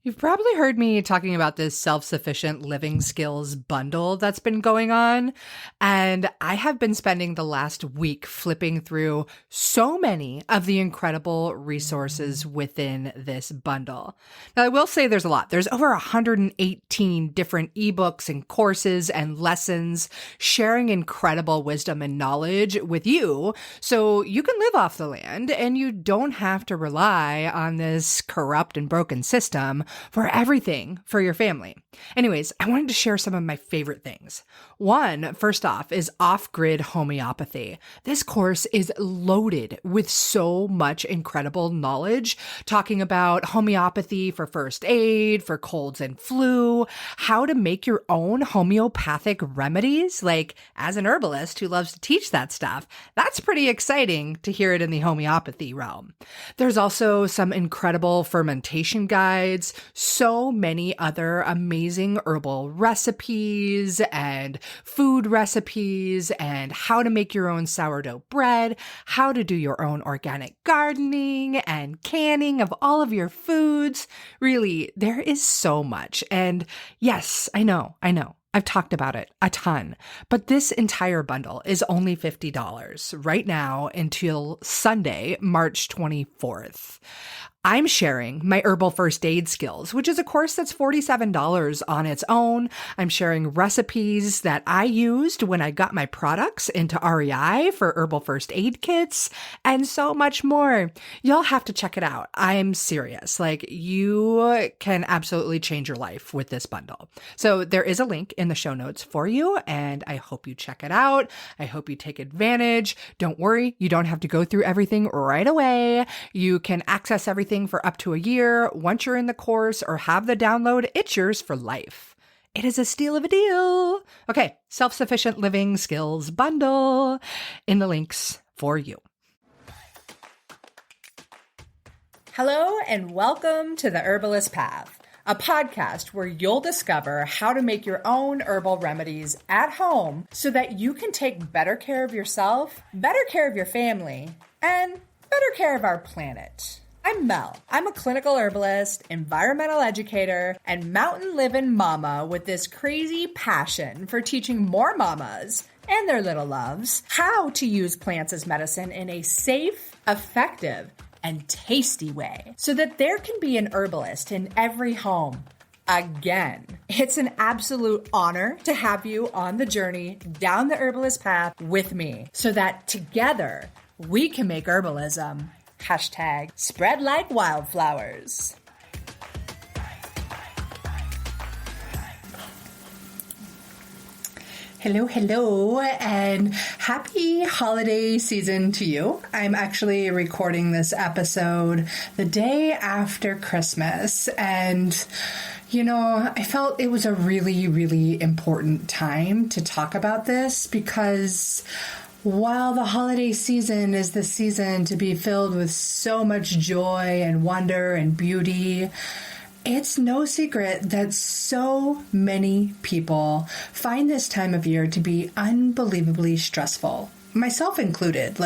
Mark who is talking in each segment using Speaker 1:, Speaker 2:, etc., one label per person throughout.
Speaker 1: You've probably heard me talking about this self-sufficient living skills bundle that's been going on. And I have been spending the last week flipping through so many of the incredible resources within this bundle. Now, I will say there's a lot. There's over 118 different ebooks and courses and lessons sharing incredible wisdom and knowledge with you so you can live off the land and you don't have to rely on this corrupt and broken system for everything for your family. Anyways, I wanted to share some of my favorite things. One, first off, is off-grid homeopathy. This course is loaded with so much incredible knowledge, talking about homeopathy for first aid, for colds and flu, how to make your own homeopathic remedies. Like, as an herbalist who loves to teach that stuff, that's pretty exciting to hear it in the homeopathy realm. There's also some incredible fermentation guides, so many other amazing herbal recipes and food recipes, and how to make your own sourdough bread, how to do your own organic gardening and canning of all of your foods. Really, there is so much. And yes, I know. I've talked about it a ton, but this entire bundle is only $50 right now until Sunday, March 24th. I'm sharing my herbal first aid skills, which is a course that's $47 on its own. I'm sharing recipes that I used when I got my products into REI for herbal first aid kits and so much more. You'll have to check it out. I'm serious. Like, you can absolutely change your life with this bundle. So there is a link in the show notes for you, and I hope you check it out. I hope you take advantage. Don't worry, you don't have to go through everything right away. You can access everything for up to a year. Once you're in the course or have the download, it's yours for life. It is a steal of a deal. Okay, self-sufficient living skills bundle in the links for you. Hello and welcome to the Herbalist Path, a podcast where you'll discover how to make your own herbal remedies at home so that you can take better care of yourself, better care of your family, and better care of our planet. I'm Mel. I'm a clinical herbalist, environmental educator, and mountain living mama with this crazy passion for teaching more mamas and their little loves how to use plants as medicine in a safe, effective, and tasty way so that there can be an herbalist in every home. Again, it's an absolute honor to have you on the journey down the herbalist path with me so that together we can make herbalism #spread like wildflowers. Hello, and happy holiday season to you. I'm actually recording this episode the day after Christmas, and I felt it was a really, really important time to talk about this because while the holiday season is the season to be filled with so much joy and wonder and beauty, it's no secret that so many people find this time of year to be unbelievably stressful, myself included.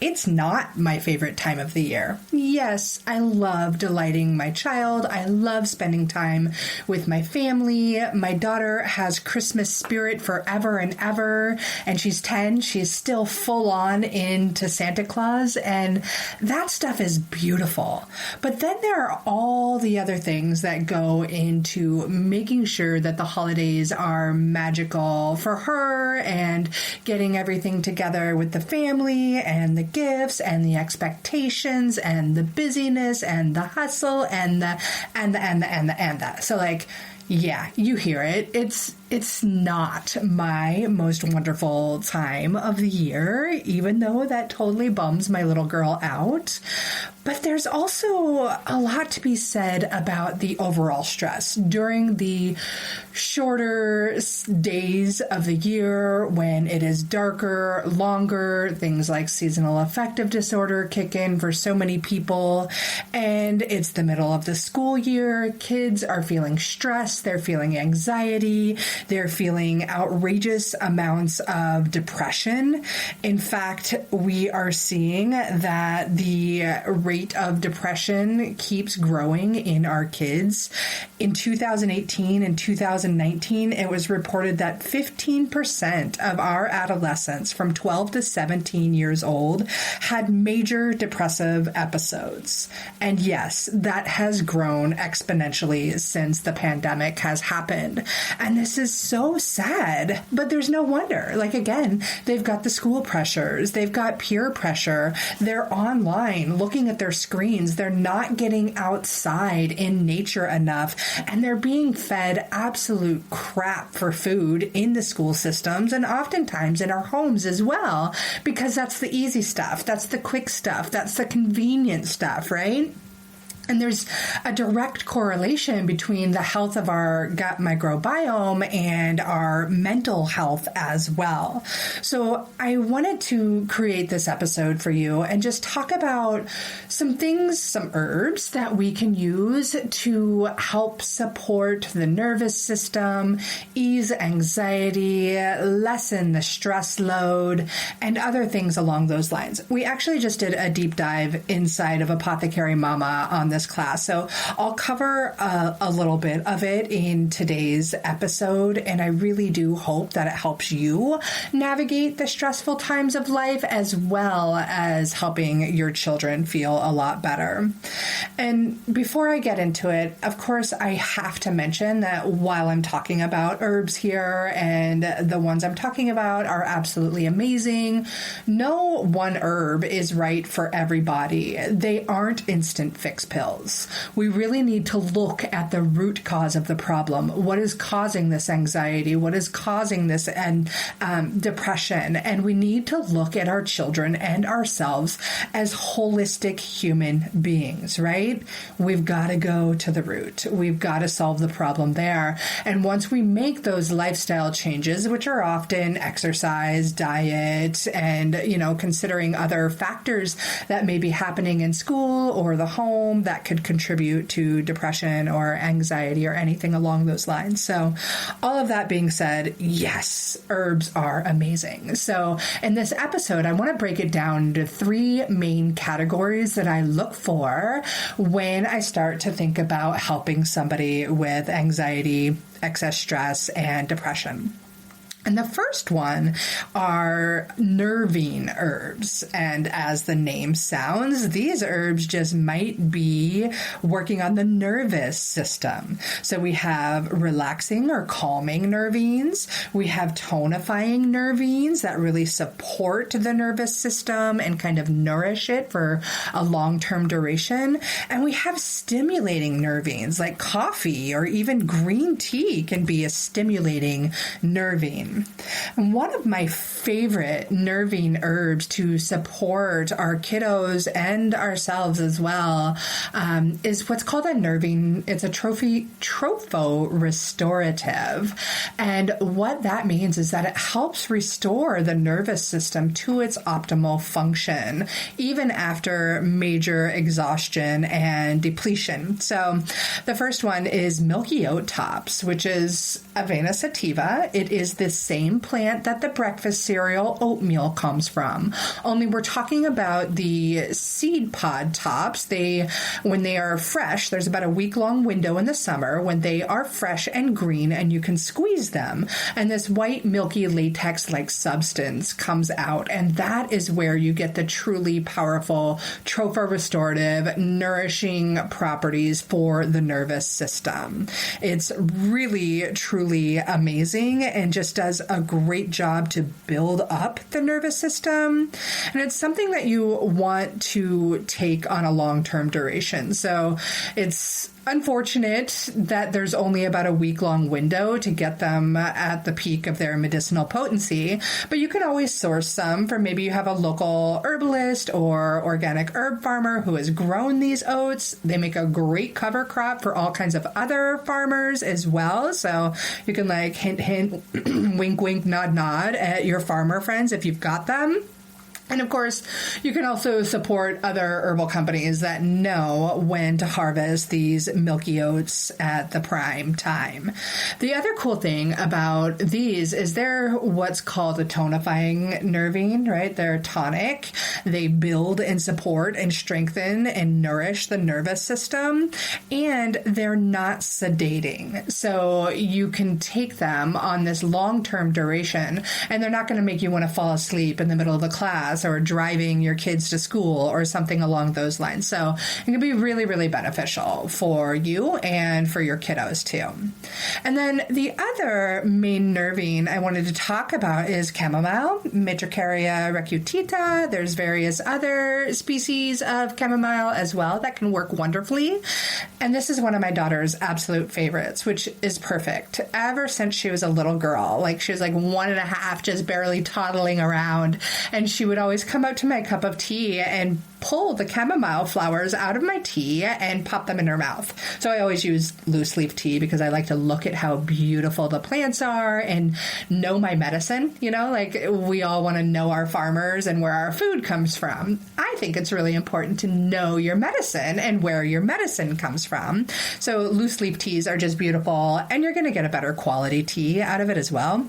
Speaker 1: It's not my favorite time of the year. Yes, I love delighting my child. I love spending time with my family. My daughter has Christmas spirit forever and ever, and she's 10. She's still full on into Santa Claus, and that stuff is beautiful. But then there are all the other things that go into making sure that the holidays are magical for her and getting everything together with the family and the gifts and the expectations and the busyness and the hustle and the. So yeah, you hear it. It's not my most wonderful time of the year, even though that totally bums my little girl out. But there's also a lot to be said about the overall stress during the shorter days of the year when it is darker, longer. Things like seasonal affective disorder kick in for so many people. And it's the middle of the school year. Kids are feeling stressed stress, they're feeling anxiety, they're feeling outrageous amounts of depression. In fact, we are seeing that the rate of depression keeps growing in our kids. In 2018 and 2019, it was reported that 15% of our adolescents from 12 to 17 years old had major depressive episodes. And yes, that has grown exponentially since the pandemic has happened. And this is so sad, but there's no wonder. Like, again, they've got the school pressures, they've got peer pressure, they're online looking at their screens, they're not getting outside in nature enough, and they're being fed absolute crap for food in the school systems and oftentimes in our homes as well, because that's the easy stuff, that's the quick stuff, that's the convenient stuff, right? And there's a direct correlation between the health of our gut microbiome and our mental health as well. So I wanted to create this episode for you and just talk about some things, some herbs that we can use to help support the nervous system, ease anxiety, lessen the stress load, and other things along those lines. We actually just did a deep dive inside of Apothecary Mama on this class. So I'll cover a little bit of it in today's episode, and I really do hope that it helps you navigate the stressful times of life as well as helping your children feel a lot better. And before I get into it, of course, I have to mention that while I'm talking about herbs here, and the ones I'm talking about are absolutely amazing, no one herb is right for everybody. They aren't instant fix pills. We really need to look at the root cause of the problem. What is causing this anxiety? What is causing this depression? And we need to look at our children and ourselves as holistic human beings, right? We've got to go to the root. We've got to solve the problem there. And once we make those lifestyle changes, which are often exercise, diet, and, considering other factors that may be happening in school or the home that could contribute to depression or anxiety or anything along those lines. So all of that being said, yes, herbs are amazing. So in this episode, I want to break it down into three main categories that I look for when I start to think about helping somebody with anxiety, excess stress, and depression. And the first one are Nervine herbs. And as the name sounds, these herbs just might be working on the nervous system. So we have relaxing or calming nervines. We have tonifying nervines that really support the nervous system and kind of nourish it for a long-term duration. And we have stimulating nervines like coffee or even green tea can be a stimulating nervine. And one of my favorite nervine herbs to support our kiddos and ourselves as well is what's called a nervine. It's a tropho-restorative. And what that means is that it helps restore the nervous system to its optimal function, even after major exhaustion and depletion. So the first one is milky oat tops, which is Avena sativa. It is the same plant that the breakfast cereal oatmeal comes from. Only we're talking about the seed pod tops. When they are fresh, there's about a week-long window in the summer when they are fresh and green and you can squeeze them. And this white, milky, latex-like substance comes out. And that is where you get the truly powerful tropho-restorative, nourishing properties for the nervous system. It's really, truly amazing and just does a great job to build up the nervous system. And it's something that you want to take on a long-term duration. So it's unfortunate that there's only about a week-long window to get them at the peak of their medicinal potency, but you can always source some from maybe you have a local herbalist or organic herb farmer who has grown these oats. They make a great cover crop for all kinds of other farmers as well. So you can hint, hint, wink, wink, nod, nod at your farmer friends if you've got them. And of course, you can also support other herbal companies that know when to harvest these milky oats at the prime time. The other cool thing about these is they're what's called a tonifying nervine, right? They're tonic. They build and support and strengthen and nourish the nervous system, and they're not sedating. So you can take them on this long-term duration, and they're not going to make you want to fall asleep in the middle of the class or driving your kids to school or something along those lines. So it can be really, really beneficial for you and for your kiddos too. And then the other main nervine I wanted to talk about is chamomile, Matricaria recutita. There's various other species of chamomile as well that can work wonderfully. And this is one of my daughter's absolute favorites, which is perfect. Ever since she was a little girl, like she was like 1.5, just barely toddling around, and she would always come up to my cup of tea and pull the chamomile flowers out of my tea and pop them in her mouth. So I always use loose leaf tea because I like to look at how beautiful the plants are and know my medicine. You know, like we all want to know our farmers and where our food comes from. I think it's really important to know your medicine and where your medicine comes from. So loose leaf teas are just beautiful, and you're going to get a better quality tea out of it as well.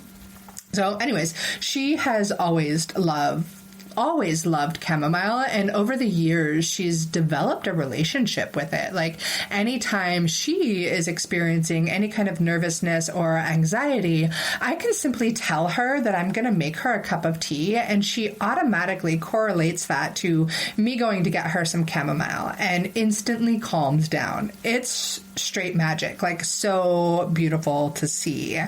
Speaker 1: So anyways, she has always loved chamomile, and over the years she's developed a relationship with it. Like anytime she is experiencing any kind of nervousness or anxiety, I can simply tell her that I'm going to make her a cup of tea, and she automatically correlates that to me going to get her some chamomile and instantly calms down. It's straight magic, like so beautiful to see.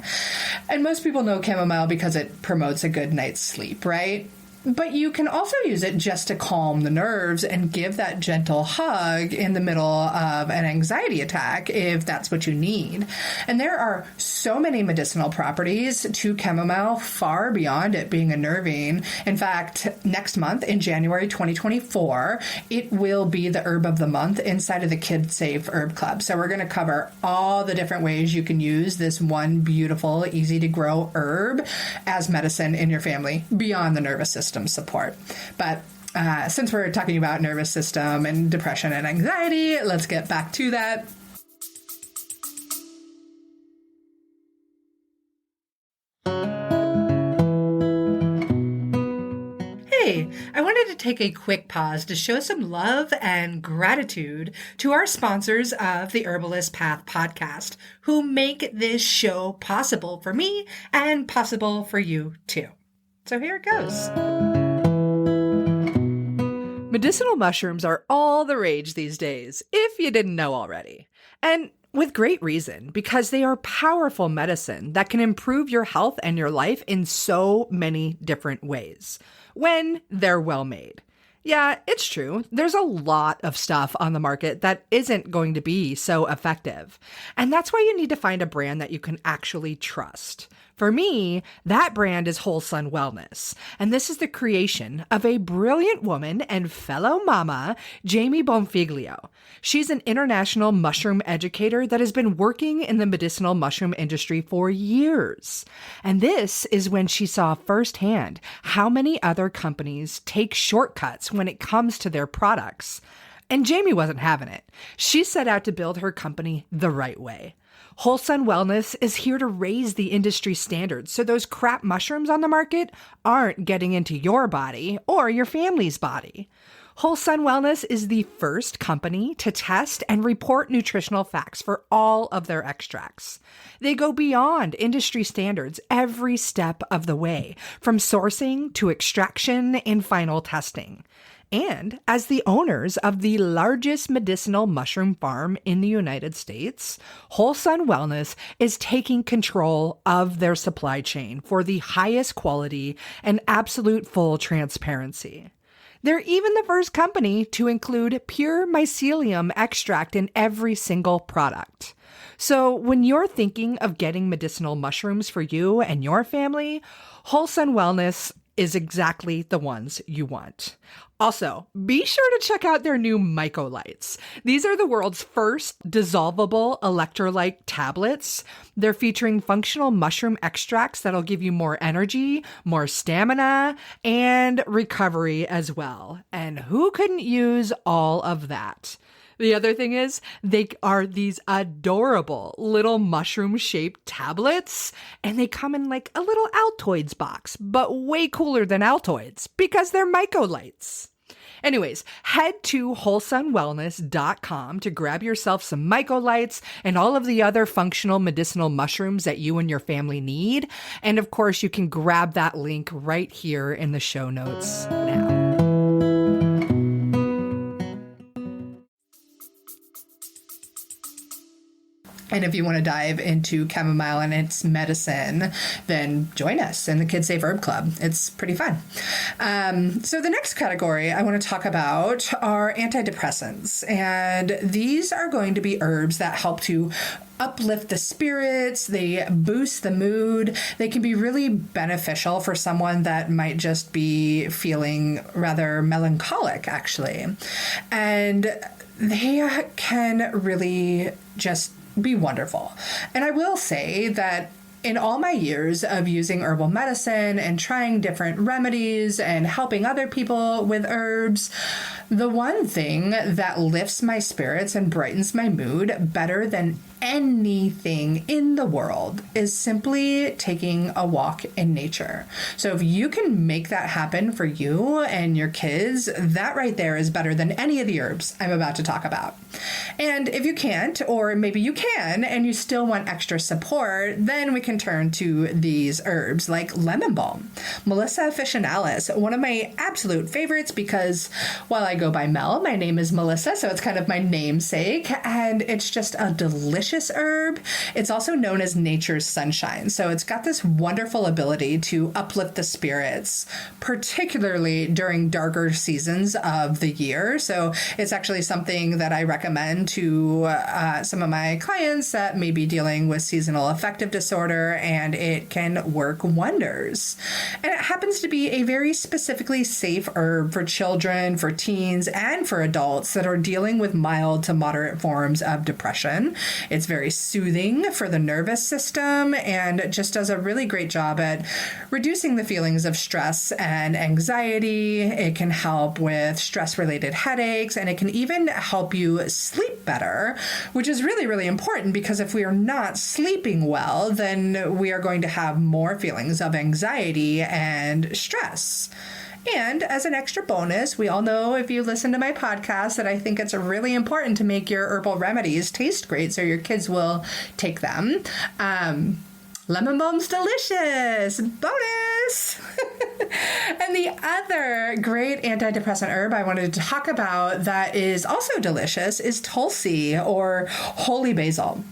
Speaker 1: And most people know chamomile because it promotes a good night's sleep, right? But you can also use it just to calm the nerves and give that gentle hug in the middle of an anxiety attack if that's what you need. And there are so many medicinal properties to chamomile far beyond it being a nervine. In fact, next month in January 2024, it will be the herb of the month inside of the Kid Safe Herb Club. So we're going to cover all the different ways you can use this one beautiful, easy to grow herb as medicine in your family beyond the nervous system support. But since we're talking about nervous system and depression and anxiety, let's get back to that. Hey, I wanted to take a quick pause to show some love and gratitude to our sponsors of the Herbalist Path podcast, who make this show possible for me and possible for you too. So here it goes. Medicinal mushrooms are all the rage these days, if you didn't know already. And with great reason, because they are powerful medicine that can improve your health and your life in so many different ways when they're well made. Yeah, it's true. There's a lot of stuff on the market that isn't going to be so effective. And that's why you need to find a brand that you can actually trust. For me, that brand is Whole Sun Wellness, and this is the creation of a brilliant woman and fellow mama, Jamie Bonfiglio. She's an international mushroom educator that has been working in the medicinal mushroom industry for years. And this is when she saw firsthand how many other companies take shortcuts when it comes to their products. And Jamie wasn't having it. She set out to build her company the right way. Whole Sun Wellness is here to raise the industry standards so those crap mushrooms on the market aren't getting into your body or your family's body. Whole Sun Wellness is the first company to test and report nutritional facts for all of their extracts. They go beyond industry standards every step of the way, from sourcing to extraction and final testing. And as the owners of the largest medicinal mushroom farm in the United States, Whole Sun Wellness is taking control of their supply chain for the highest quality and absolute full transparency. They're even the first company to include pure mycelium extract in every single product. So when you're thinking of getting medicinal mushrooms for you and your family, Whole Sun Wellness is exactly the ones you want. Also, be sure to check out their new Mycolites. These are the world's first dissolvable electrolyte tablets. They're featuring functional mushroom extracts that'll give you more energy, more stamina, and recovery as well. And who couldn't use all of that? The other thing is, they are these adorable little mushroom-shaped tablets, and they come in like a little Altoids box, but way cooler than Altoids because they're Mycolites. Anyways, head to wholesunwellness.com to grab yourself some Mycolites and all of the other functional medicinal mushrooms that you and your family need. And of course, you can grab that link right here in the show notes now. And if you want to dive into chamomile and its medicine, then join us in the Kids Safe Herb Club. It's pretty fun. So the next category I want to talk about are antidepressants. And these are going to be herbs that help to uplift the spirits, they boost the mood. They can be really beneficial for someone that might just be feeling rather melancholic, actually. And they can really just be wonderful. And I will say that in all my years of using herbal medicine and trying different remedies and helping other people with herbs, the one thing that lifts my spirits and brightens my mood better than anything in the world is simply taking a walk in nature. So if you can make that happen for you and your kids, that right there is better than any of the herbs I'm about to talk about. And if you can't, or maybe you can, and you still want extra support, then we can turn to these herbs like lemon balm, Melissa officinalis, one of my absolute favorites because while I go by Mel, my name is Melissa, so it's kind of my namesake, and it's just a delicious herb. It's also known as nature's sunshine. So it's got this wonderful ability to uplift the spirits, particularly during darker seasons of the year. So it's actually something that I recommend to some of my clients that may be dealing with seasonal affective disorder, and it can work wonders. And it happens to be a very specifically safe herb for children, for teens, and for adults that are dealing with mild to moderate forms of depression. It's very soothing for the nervous system and just does a really great job at reducing the feelings of stress and anxiety. It can help with stress-related headaches, and it can even help you sleep better, which is really, really important because if we are not sleeping well, then we are going to have more feelings of anxiety and stress. And as an extra bonus, we all know if you listen to my podcast that I think it's really important to make your herbal remedies taste great so your kids will take them. Lemon balm's delicious! Bonus! And the other great antidepressant herb I wanted to talk about that is also delicious is Tulsi or holy basil.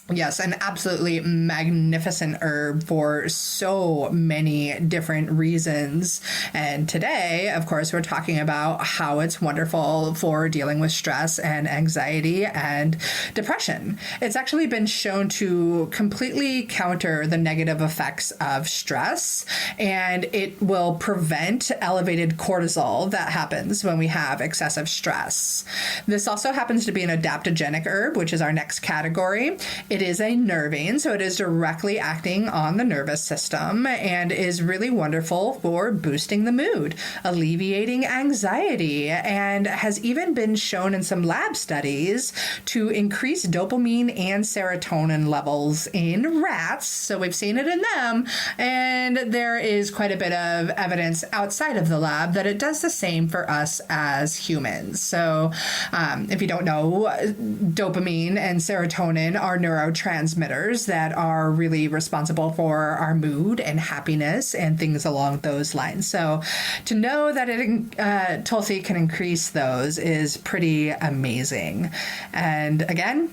Speaker 1: Yes, an absolutely magnificent herb for so many different reasons. And today, of course, we're talking about how it's wonderful for dealing with stress and anxiety and depression. It's actually been shown to completely counter the negative effects of stress, and it will prevent elevated cortisol that happens when we have excessive stress. This also happens to be an adaptogenic herb, which is our next category. It is a nervine, so it is directly acting on the nervous system and is really wonderful for boosting the mood, alleviating anxiety, and has even been shown in some lab studies to increase dopamine and serotonin levels in rats. So we've seen it in them, and there is quite a bit of evidence outside of the lab that it does the same for us as humans. So if you don't know, dopamine and serotonin are neurotransmitters that are really responsible for our mood and happiness and things along those lines. So to know that Tulsi can increase those is pretty amazing. And again,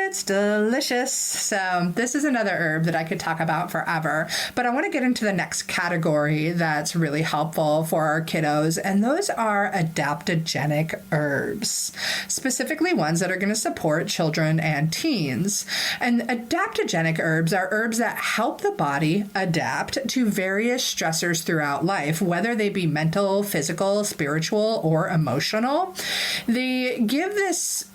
Speaker 1: it's delicious. So this is another herb that I could talk about forever, but I want to get into the next category that's really helpful for our kiddos, and those are adaptogenic herbs, specifically ones that are going to support children and teens. And adaptogenic herbs are herbs that help the body adapt to various stressors throughout life, whether they be mental, physical, spiritual, or emotional. They give this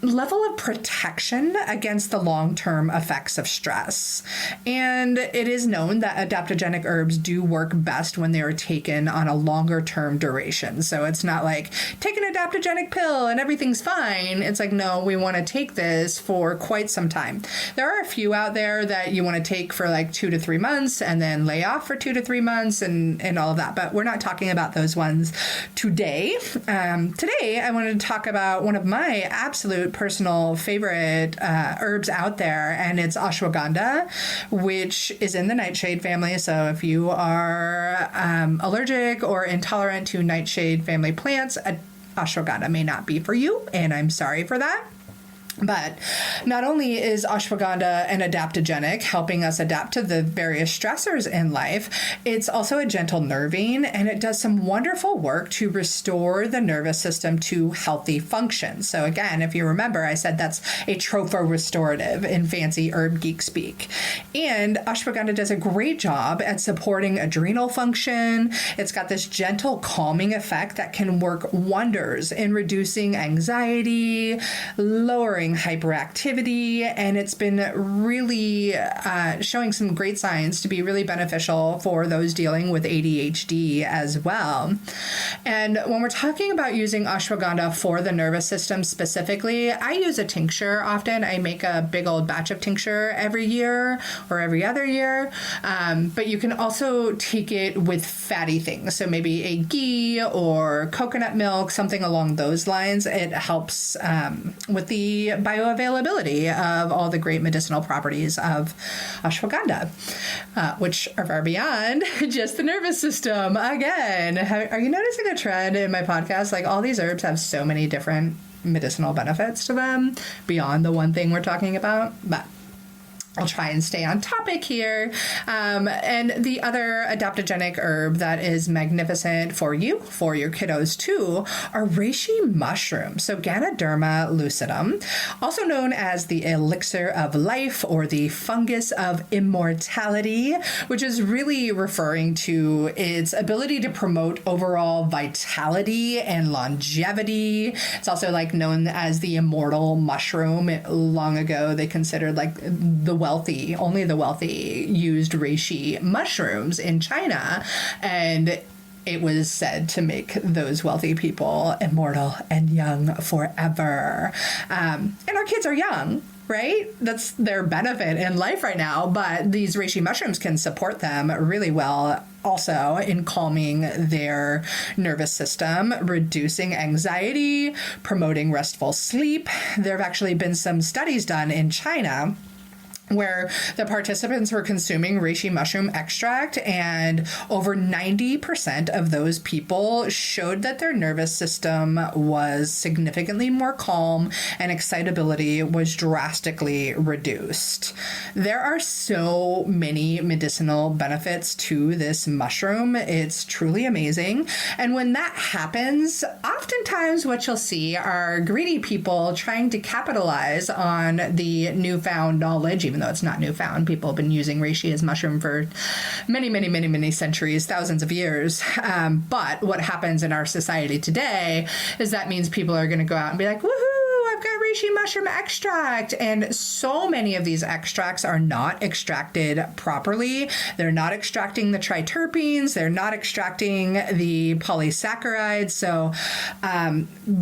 Speaker 1: level of protection against the long-term effects of stress. And it is known that adaptogenic herbs do work best when they are taken on a longer-term duration. So it's not like, take an adaptogenic pill and everything's fine. It's like, no, we want to take this for quite some time. There are a few out there that you want to take for like 2 to 3 months and then lay off for 2 to 3 months and all of that. But we're not talking about those ones today. Today, I wanted to talk about one of my absolute personal favorite herbs out there, and it's ashwagandha, which is in the nightshade family. So if you are allergic or intolerant to nightshade family plants, ashwagandha may not be for you, and I'm sorry for that. But not only is ashwagandha an adaptogenic, helping us adapt to the various stressors in life, it's also a gentle nervine, and it does some wonderful work to restore the nervous system to healthy function. So again, if you remember, I said that's a tropho-restorative in fancy herb geek speak. And ashwagandha does a great job at supporting adrenal function. It's got this gentle calming effect that can work wonders in reducing anxiety, lowering hyperactivity, and it's been really showing some great signs to be really beneficial for those dealing with ADHD as well. And when we're talking about using ashwagandha for the nervous system specifically, I use a tincture often. I make a big old batch of tincture every year or every other year, but you can also take it with fatty things. So maybe a ghee or coconut milk, something along those lines. It helps with the bioavailability of all the great medicinal properties of ashwagandha, which are far beyond just the nervous system. Again, are you noticing a trend in my podcast? Like, all these herbs have so many different medicinal benefits to them beyond the one thing we're talking about. But I'll try and stay on topic here. And the other adaptogenic herb that is magnificent for you, for your kiddos too, are reishi mushrooms. So Ganoderma lucidum, also known as the elixir of life or the fungus of immortality, which is really referring to its ability to promote overall vitality and longevity. It's also like known as the immortal mushroom. Long ago, they considered like only the wealthy used reishi mushrooms in China, and it was said to make those wealthy people immortal and young forever. And our kids are young, right? That's their benefit in life right now, but these reishi mushrooms can support them really well also in calming their nervous system, reducing anxiety, promoting restful sleep. There have actually been some studies done in China where the participants were consuming reishi mushroom extract, and over 90% of those people showed that their nervous system was significantly more calm and excitability was drastically reduced. There are so many medicinal benefits to this mushroom. It's truly amazing. And when that happens, oftentimes what you'll see are greedy people trying to capitalize on the newfound knowledge, even though it's not newfound. People have been using reishi as mushroom for many centuries, thousands of years. But what happens in our society today is that means people are going to go out and be like, woohoo, I've got reishi mushroom extract. And so many of these extracts are not extracted properly. They're not extracting the triterpenes. They're not extracting the polysaccharides. So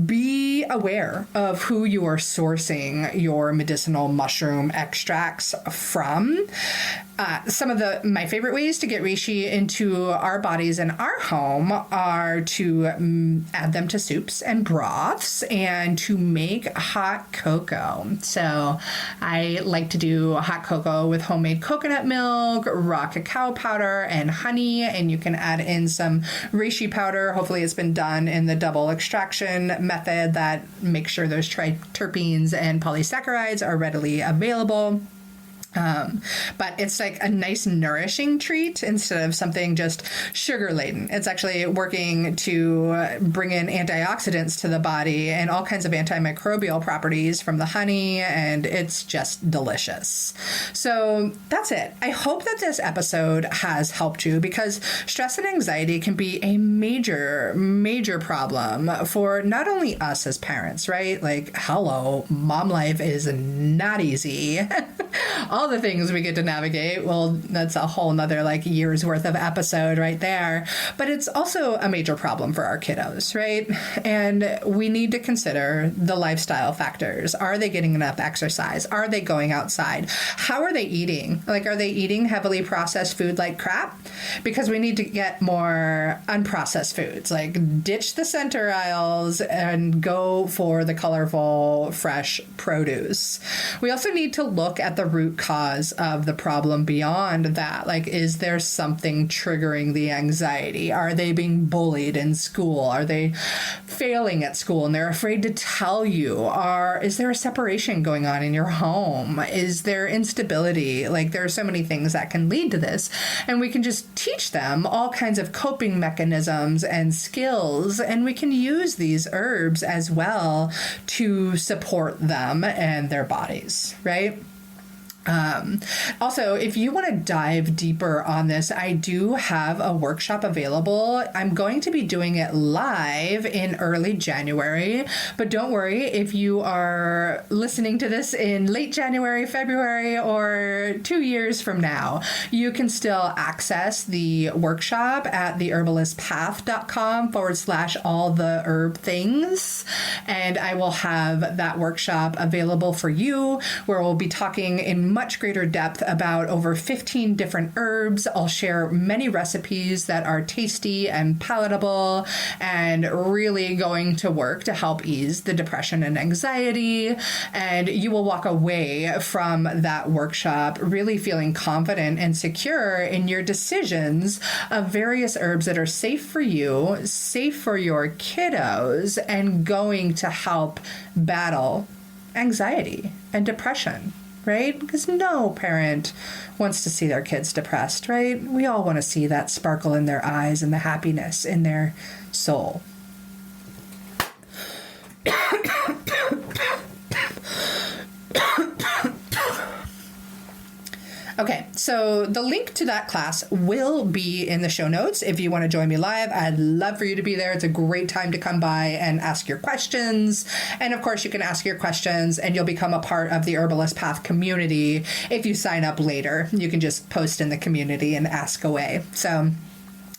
Speaker 1: be aware of who you are sourcing your medicinal mushroom extracts from. Some of my favorite ways to get reishi into our bodies and our home are to add them to soups and broths and to make hot cocoa. So I like to do hot cocoa with homemade coconut milk, raw cacao powder, and honey. And you can add in some reishi powder. Hopefully it's been done in the double extraction method that makes sure those terpenes and polysaccharides are readily available. But it's like a nice nourishing treat instead of something just sugar laden. It's actually working to bring in antioxidants to the body and all kinds of antimicrobial properties from the honey, and it's just delicious. So that's it. I hope that this episode has helped you, because stress and anxiety can be a major, major problem for not only us as parents, right? Like, hello, mom life is not easy. All the things we get to navigate, well, that's a whole nother year's worth of episode right there. But it's also a major problem for our kiddos, right? And we need to consider the lifestyle factors. Are they getting enough exercise? Are they going outside? How are they eating? Are they eating heavily processed food like crap? Because we need to get more unprocessed foods, ditch the center aisles and go for the colorful, fresh produce. We also need to look at the root cause of the problem beyond that. Is there something triggering the anxiety? Are they being bullied in school? Are they failing at school and they're afraid to tell you? Is there a separation going on in your home? Is there instability? There are so many things that can lead to this, and we can just teach them all kinds of coping mechanisms and skills, and we can use these herbs as well to support them and their bodies, right? Also, if you want to dive deeper on this, I do have a workshop available. I'm going to be doing it live in early January, but don't worry if you are listening to this in late January, February, or 2 years from now. You can still access the workshop at theherbalistpath.com/all the herb things. And I will have that workshop available for you, where we'll be talking in much greater depth about over 15 different herbs. I'll share many recipes that are tasty and palatable and really going to work to help ease the depression and anxiety. And you will walk away from that workshop really feeling confident and secure in your decisions of various herbs that are safe for you, safe for your kiddos, and going to help battle anxiety and depression. Right? Because no parent wants to see their kids depressed, right? We all want to see that sparkle in their eyes and the happiness in their soul. Okay, so the link to that class will be in the show notes. If you want to join me live, I'd love for you to be there. It's a great time to come by and ask your questions. And of course, you can ask your questions and you'll become a part of the Herbalist Path community. If you sign up later, you can just post in the community and ask away. So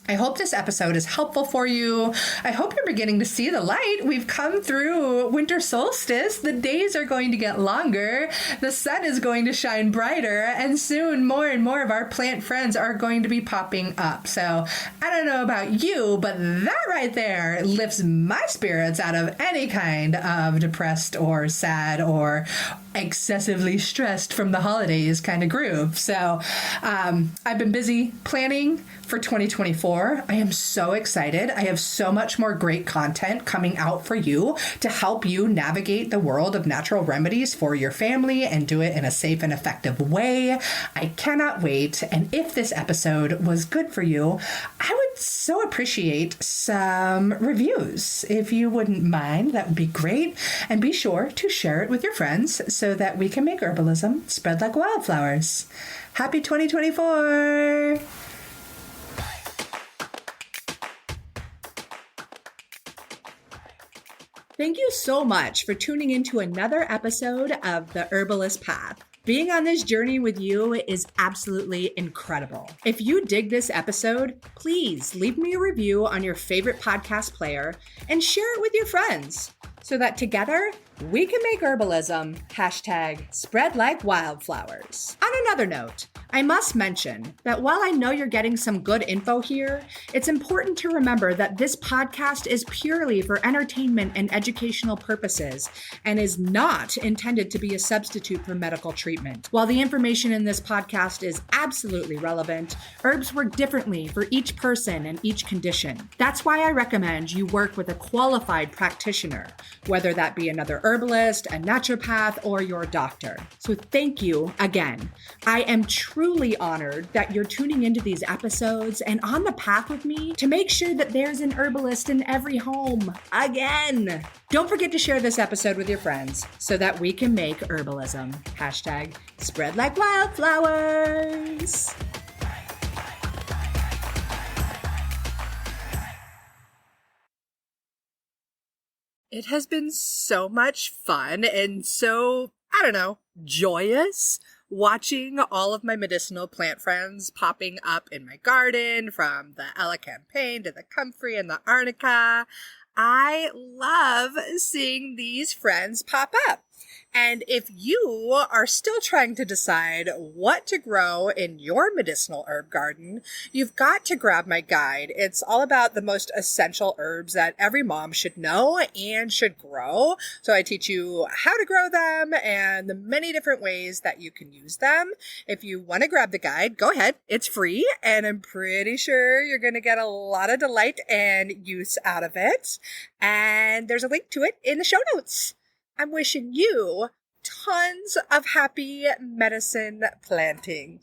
Speaker 1: I hope this episode is helpful for you. I hope you're beginning to see the light. We've come through winter solstice. The days are going to get longer. The sun is going to shine brighter. And soon more and more of our plant friends are going to be popping up. So I don't know about you, but that right there lifts my spirits out of any kind of depressed or sad or excessively stressed from the holidays kind of groove. So I've been busy planning for 2024. I am so excited. I have so much more great content coming out for you to help you navigate the world of natural remedies for your family and do it in a safe and effective way. I cannot wait. And if this episode was good for you, I would so appreciate some reviews. If you wouldn't mind, that would be great. And be sure to share it with your friends so that we can make herbalism spread like wildflowers. Happy 2024! Thank you so much for tuning into another episode of The Herbalist Path. Being on this journey with you is absolutely incredible. If you dig this episode, please leave me a review on your favorite podcast player and share it with your friends. so that together we can make herbalism #spread like wildflowers. On another note, I must mention that while I know you're getting some good info here, it's important to remember that this podcast is purely for entertainment and educational purposes and is not intended to be a substitute for medical treatment. While the information in this podcast is absolutely relevant, herbs work differently for each person and each condition. That's why I recommend you work with a qualified practitioner, whether that be another herbalist, a naturopath, or your doctor. So thank you again. I am truly honored that you're tuning into these episodes and on the path with me to make sure that there's an herbalist in every home again. Don't forget to share this episode with your friends so that we can make herbalism #spread like wildflowers. It has been so much fun and so, joyous watching all of my medicinal plant friends popping up in my garden, from the elecampane to the comfrey and the arnica. I love seeing these friends pop up. And if you are still trying to decide what to grow in your medicinal herb garden, you've got to grab my guide. It's all about the most essential herbs that every mom should know and should grow. So I teach you how to grow them and the many different ways that you can use them. If you want to grab the guide, go ahead. It's free, and I'm pretty sure you're going to get a lot of delight and use out of it. And there's a link to it in the show notes. I'm wishing you tons of happy medicine planting.